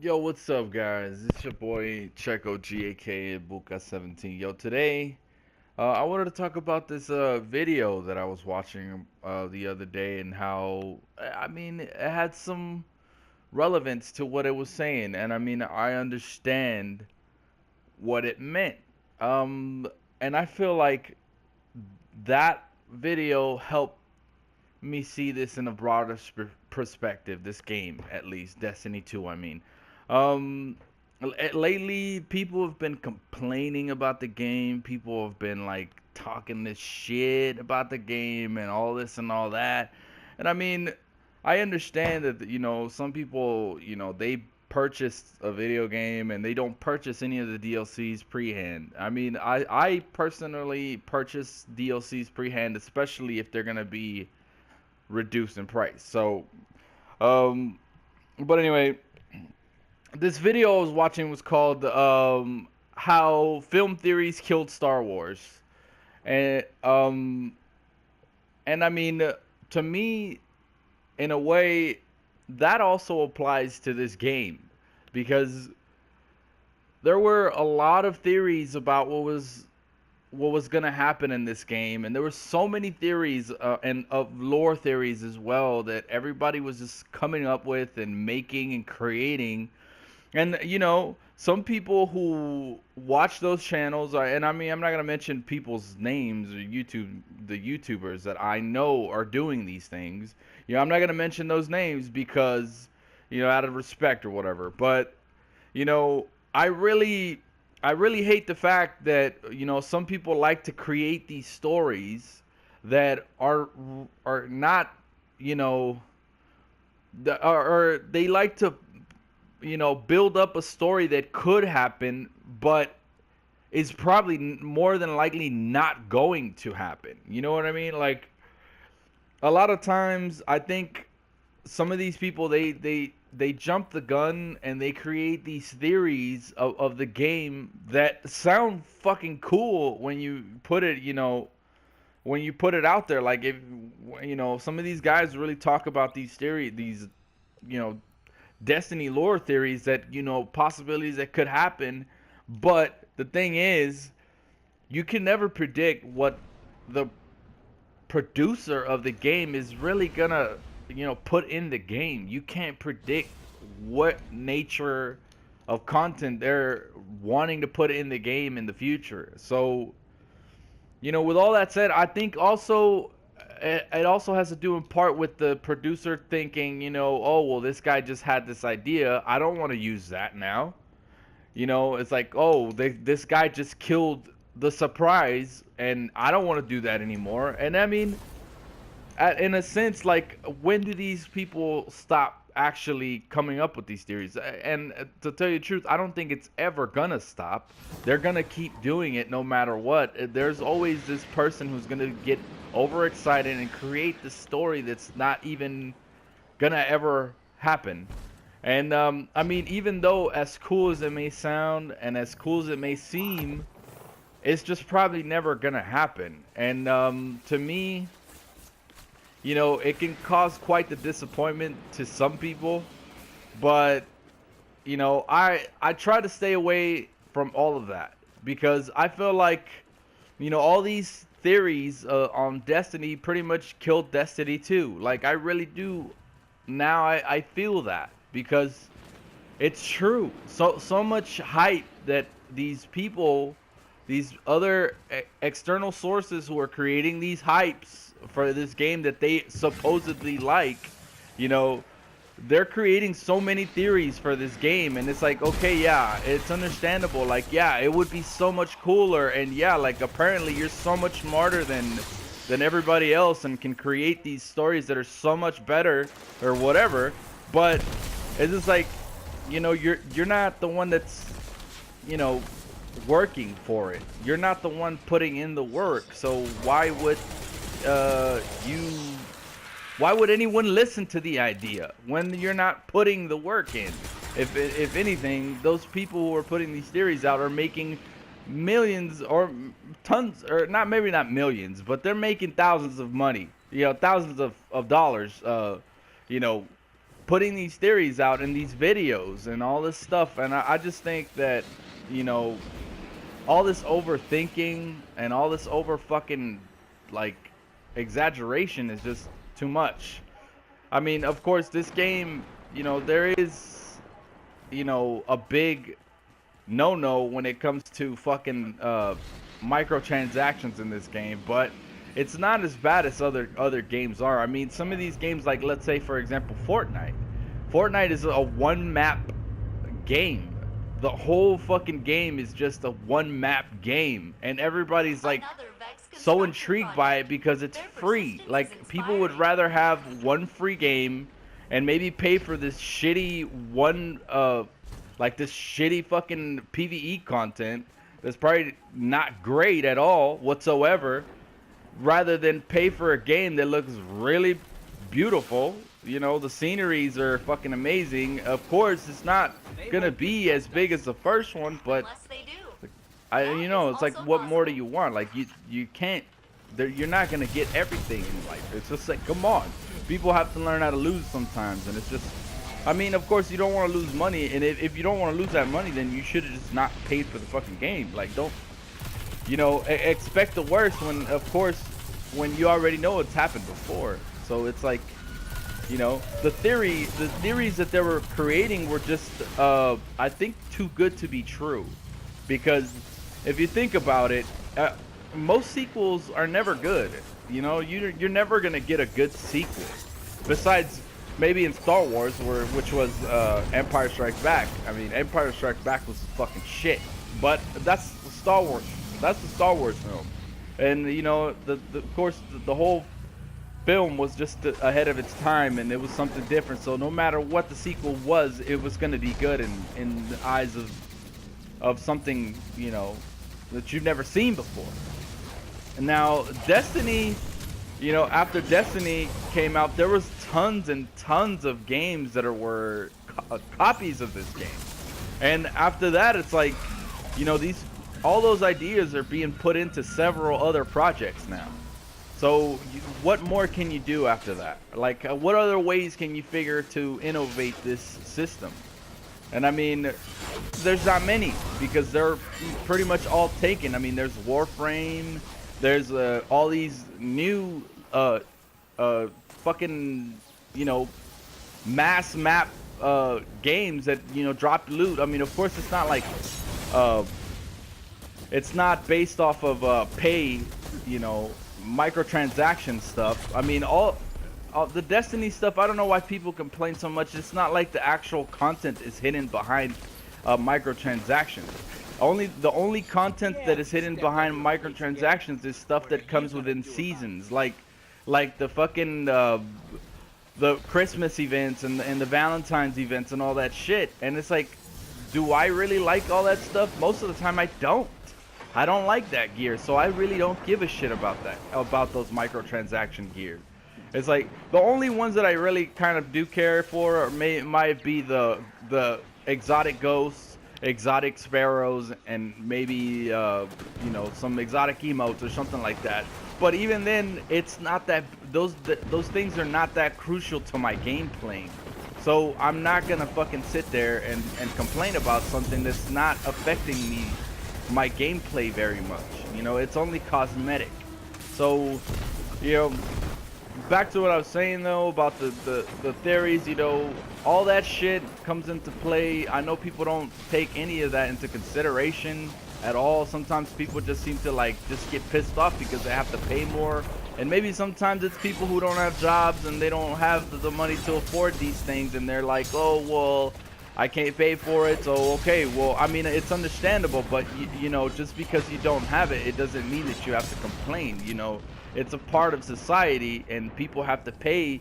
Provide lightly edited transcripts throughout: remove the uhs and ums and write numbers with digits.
Yo, what's up, guys? It's your boy Checo GAK Buka 17. Yo, today I wanted to talk about this video that I was watching the other day and how it had some relevance to what it was saying, and I understand what it meant. Um, and I feel like that video helped me see this in a broader perspective. This game, at least Destiny 2. Um, lately people have been complaining about the game. People have been like talking this shit about the game and all this and all that. And I understand that some people they purchased a video game and they don't purchase any of the DLCs pre-hand. I personally purchase DLCs pre-hand, especially if they're gonna be reduced in price. Um, but anyway, this video I was watching was called "How Film Theories Killed Star Wars," and to me, in a way, that also applies to this game because there were a lot of theories about what was gonna happen in this game, and there were so many theories and of lore theories as well that everybody was just coming up with and making and creating. And some people who watch those channels are, and I'm not gonna mention people's names or the YouTubers that I know are doing these things. I'm not gonna mention those names because, out of respect or whatever. But you know, I really, I really hate the fact that some people like to create these stories that are not, you know, or they like to build up a story that could happen, but is probably more than likely not going to happen. You know what I mean? Like a lot of times, I think some of these people they jump the gun and they create these theories of the game that sound fucking cool when you put it when you put it out there. Like if some of these guys really talk about these you know Destiny lore theories that possibilities that could happen. But the thing is, you can never predict what the producer of the game is really gonna put in the game. You can't predict what nature of content they're wanting to put in the game in the future. So with all that said, I think also it also has to do in part with the producer thinking, oh well, this guy just had this idea. I don't want to use that now. It's like, oh, this guy just killed the surprise, and I don't want to do that anymore. And in a sense, like, when do these people stop actually coming up with these theories? And to tell you the truth, I don't think it's ever gonna stop. They're gonna keep doing it no matter what. There's always this person who's gonna get overexcited and create the story that's not even gonna ever happen. And even though as cool as it may sound and as cool as it may seem, it's just probably never gonna happen. And to me, it can cause quite the disappointment to some people, but I try to stay away from all of that because I feel like all these theories on Destiny pretty much killed Destiny 2. Like I really do now. I feel that because it's true. So much hype that these people, these other external sources who are creating these hypes for this game that they supposedly like, you know, they're creating so many theories for this game, and it's like, okay, yeah, it's understandable. Like, yeah, it would be so much cooler, and yeah, like apparently you're so much smarter than everybody else and can create these stories that are so much better or whatever. But it's just like, you're not the one that's, you know, working for it. You're not the one putting in the work. So you why would anyone listen to the idea when you're not putting the work in? If anything, those people who are putting these theories out are making millions or tons, or not, maybe not millions, but they're making thousands of money, thousands of dollars, you know, putting these theories out in these videos and all this stuff. And I just think that, you know, all this overthinking and all this over fucking like exaggeration is just too much. I mean, of course, this game, you know, there is, you know, a big no when it comes to fucking microtransactions in this game, but it's not as bad as other games are. I mean, some of these games, like let's say for example Fortnite. Fortnite is a one map game. The whole fucking game is just a one map game, and everybody's like so intrigued by it because it's free. Like, people would rather have one free game and maybe pay for this shitty one like this shitty fucking PvE content that's probably not great at all whatsoever, rather than pay for a game that looks really beautiful. You know, the sceneries are fucking amazing. Of course, it's not gonna be as big as the first one, but you know, it's like, what more do you want? Like, you can't, you're not gonna get everything in life. It's just like, come on, people have to learn how to lose sometimes, and it's just, I mean, of course, you don't want to lose money, and if you don't want to lose that money, then you should have just not paid for the fucking game. Like, don't, you know, expect the worst when, of course, when you already know it's happened before. So it's like, you know, the theories that they were creating were just, I think, too good to be true. Because if you think about it, most sequels are never good. You know, you're never gonna get a good sequel, besides maybe in Star Wars, which was Empire Strikes Back. I mean, Empire Strikes Back was fucking shit, but that's Star Wars. That's the Star Wars film, and you know, of course, the whole film was just ahead of its time, and it was something different. So no matter what the sequel was, it was gonna be good in the eyes of something, you know, that you've never seen before. And now Destiny, you know, after Destiny came out, there was tons and tons of games that were copies of this game. And after that, it's like, you know, all those ideas are being put into several other projects now. So what more can you do after that? Like, what other ways can you figure to innovate this system? And I mean, there's not many, because they're pretty much all taken. I mean, there's Warframe, there's all these new fucking, you know, mass map games that, you know, drop loot. I mean, of course, it's not like it's not based off of pay, you know, microtransaction stuff. I mean, all the Destiny stuff, I don't know why people complain so much. It's not like the actual content is hidden behind microtransactions. The only content that is hidden behind microtransactions is stuff that comes within seasons, like the fucking the Christmas events and the Valentine's events and all that shit. And it's like, do I really like all that stuff? Most of the time I don't. I don't like that gear, so I really don't give a shit about those microtransaction gears. It's like, the only ones that I really kind of do care for might be the exotic ghosts, exotic sparrows, and maybe you know, some exotic emotes or something like that. But even then, it's not that, those things are not that crucial to my game playing. So I'm not gonna fucking sit there and complain about something that's not affecting my gameplay very much. You know, it's only cosmetic. So, you know, back to what I was saying though about the theories, you know, all that shit comes into play. I know people don't take any of that into consideration at all. Sometimes people just seem to like just get pissed off because they have to pay more, and maybe sometimes it's people who don't have jobs and they don't have the money to afford these things, and they're like, oh well, I can't pay for it, so okay. Well, I mean, it's understandable, but you know, just because you don't have it, it doesn't mean that you have to complain. You know, it's a part of society, and people have to pay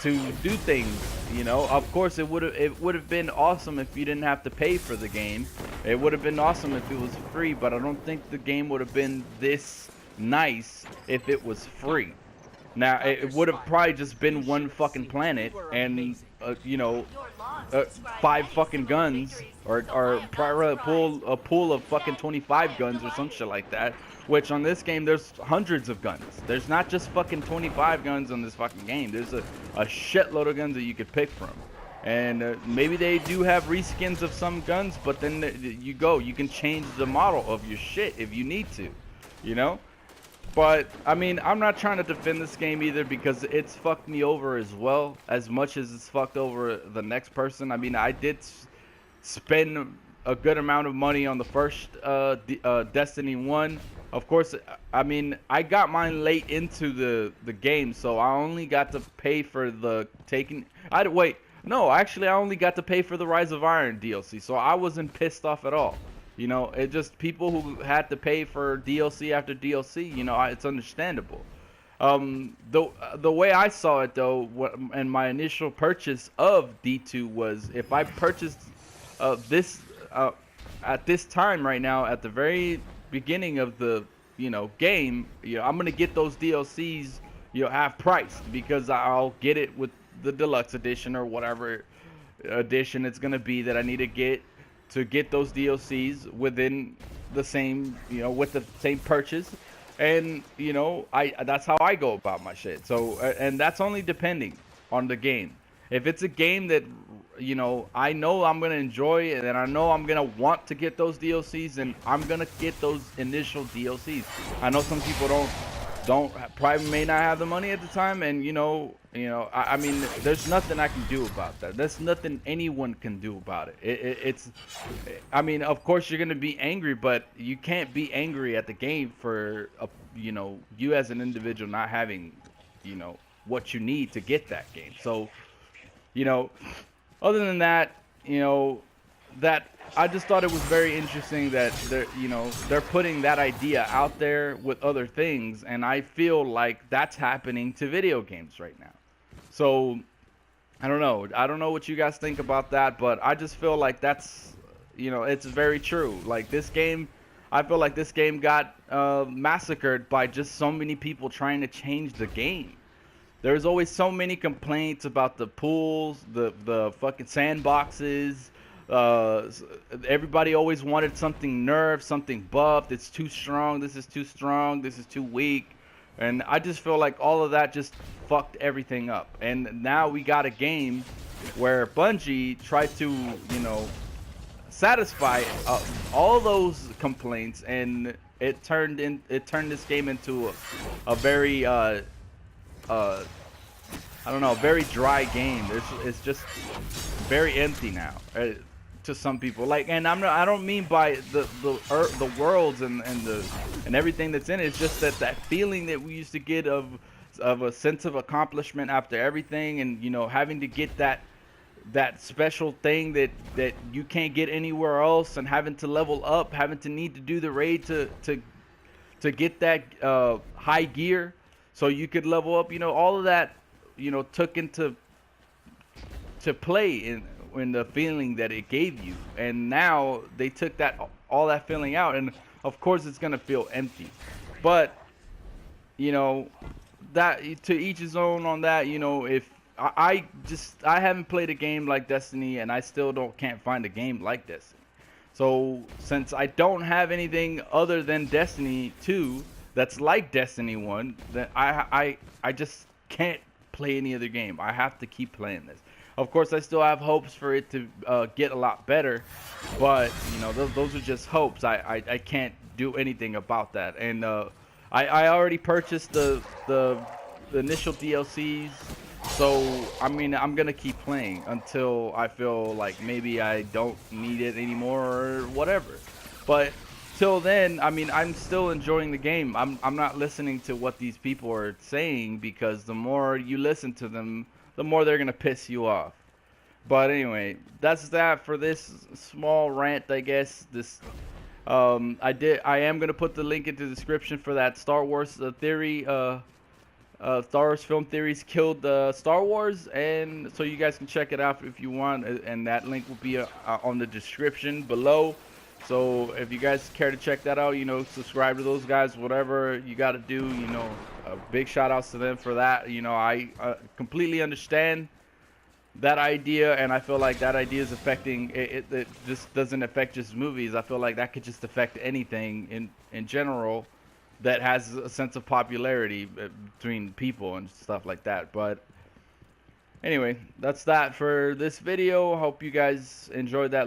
to do things. You know, of course, it would have been awesome if you didn't have to pay for the game. It would have been awesome if it was free, but I don't think the game would have been this nice if it was free. Now, it would have probably just been one fucking planet and, you know, 5 fucking guns, or probably a pool of fucking 25 guns or some shit like that. Which on this game, there's hundreds of guns. There's not just fucking 25 guns on this fucking game. There's a shitload of guns that you could pick from. And maybe they do have reskins of some guns, but then you can change the model of your shit if you need to, you know. But I mean, I'm not trying to defend this game either, because it's fucked me over as well, as much as it's fucked over the next person. I mean, I did spend a good amount of money on the first Destiny 1. Of course, I mean, I got mine late into the game, so I only got to pay for the taking. Wait, no, actually, I only got to pay for the Rise of Iron DLC, so I wasn't pissed off at all. You know, it just people who had to pay for DLC after DLC. You know, it's understandable. The way I saw it though, and my initial purchase of D2 was, if I purchased this at this time right now, at the very beginning of the game, I'm gonna get those DLCs half priced, because I'll get it with the deluxe edition or whatever edition it's gonna be that I need to get those DLCs within the same with the same purchase. And I that's how I go about my shit. So and that's only depending on the game. If it's a game that I know I'm gonna enjoy, and I know I'm gonna want to get those DLCs, and I'm gonna get those initial DLCs. I know some people don't probably may not have the money at the time, and I mean, there's nothing I can do about that. There's nothing anyone can do about it. It's I mean, of course you're gonna be angry, but you can't be angry at the game for you as an individual not having what you need to get that game. So other than that, that I just thought it was very interesting that they're putting that idea out there with other things, and I feel like that's happening to video games right now. So I don't know. I don't know what you guys think about that, but I just feel like that's it's very true. Like this game, I feel like this game got massacred by just so many people trying to change the game. There's always so many complaints about the pools, the fucking sandboxes. Everybody always wanted something nerfed, something buffed. It's too strong. This is too strong. This is too weak. And I just feel like all of that just fucked everything up. And now we got a game where Bungie tried to, satisfy all those complaints, and it turned this game into a very I don't know, a very dry game. It's just very empty now to some people. Like, and I don't mean by the worlds and everything that's in it. It's just that feeling that we used to get of a sense of accomplishment after everything, and having to get that special thing that you can't get anywhere else, and having to level up, having to need to do the raid to get that high gear so you could level up. All of that took into play in the feeling that it gave you, and now they took all that feeling out, and of course it's gonna feel empty. But that, to each his own on that. If I haven't played a game like Destiny, and I still can't find a game like Destiny. So since I don't have anything other than Destiny 2 that's like Destiny 1, then I just can't play any other game. I have to keep playing this. Of course, I still have hopes for it to get a lot better, but those are just hopes. I can't do anything about that. And I already purchased the initial DLCs, so I mean, I'm gonna keep playing until I feel like maybe I don't need it anymore or whatever. But till then, I mean, I'm still enjoying the game. I'm not listening to what these people are saying, because the more you listen to them, the more they're gonna piss you off. But anyway, that's that for this small rant, I guess. I am gonna put the link into the description for that Star Wars theory. Star Wars film theories killed Star Wars, and so you guys can check it out if you want, and that link will be on the description below. So if you guys care to check that out, subscribe to those guys, whatever you got to do, big shout outs to them for that. I completely understand that idea, and I feel like that idea is affecting it just doesn't affect just movies. I feel like that could just affect anything in general that has a sense of popularity between people and stuff like that. But Anyway, that's that for this video. Hope you guys enjoyed that.